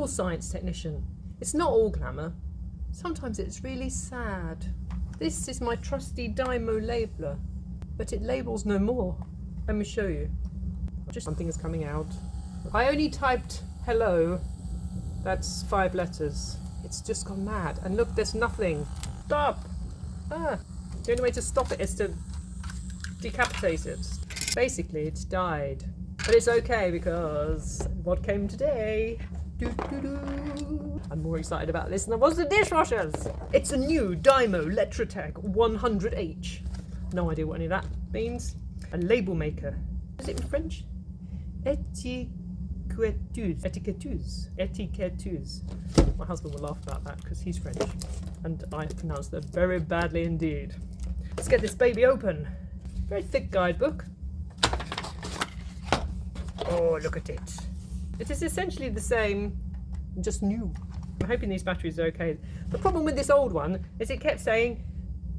all science technician. It's not all glamour. Sometimes it's really sad. This is my trusty Dymo labeler, but it labels no more. Let me show you. Just something is coming out. I only typed hello. That's 5 letters. It's just gone mad. And look, there's nothing. Stop! Ah! The only way to stop it is to decapitate it. Basically, it's died. But it's okay because what came today? Doo-doo-doo. I'm more excited about this than I was the dishwashers. It's a new Dymo Letratech 100H. No idea what any of that means. A label maker. Is it in French? Etiquetteuse. My husband will laugh about that because he's French and I pronounce them very badly indeed. Let's get this baby open. Very thick guidebook. Oh, look at it. It is essentially the same, just new. I'm hoping these batteries are okay. The problem with this old one is it kept saying,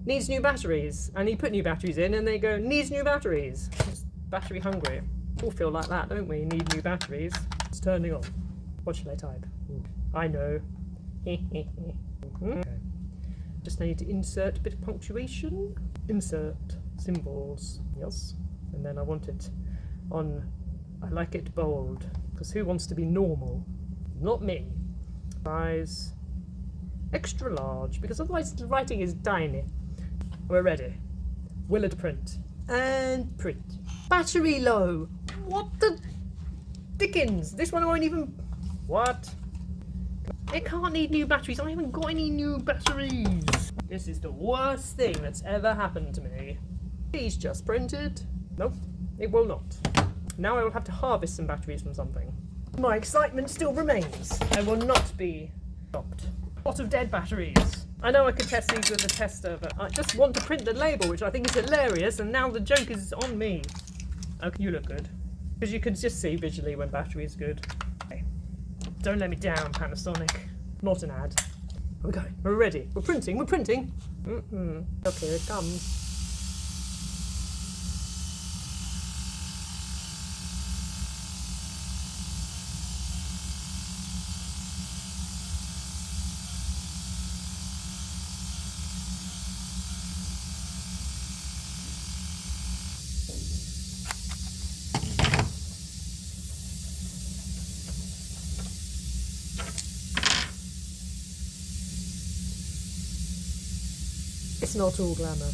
needs new batteries. And you put new batteries in and they go, needs new batteries. It's battery hungry. We all feel like that, don't we? Need new batteries. It's turning on. What shall I type? I know. Okay. Just need to insert a bit of punctuation. Insert symbols. Yes. And then I want it on, I like it bold. Because who wants to be normal? Not me. Size extra large, because otherwise the writing is tiny. We're ready. Willard print. And print. Battery low. What the dickens? This one won't even... What? It can't need new batteries. I haven't got any new batteries. This is the worst thing that's ever happened to me. Please just printed. Nope, it will not. Now I will have to harvest some batteries from something. My excitement still remains. I will not be stopped. A lot of dead batteries. I know I could test these with a tester, but I just want to print the label, which I think is hilarious, and now the joke is on me. Okay, you look good. Because you can just see visually when battery is good. Okay. Don't let me down, Panasonic. Not an ad. We're going. We're ready. We're printing. We're printing. Okay, here it comes. It's not all glamour.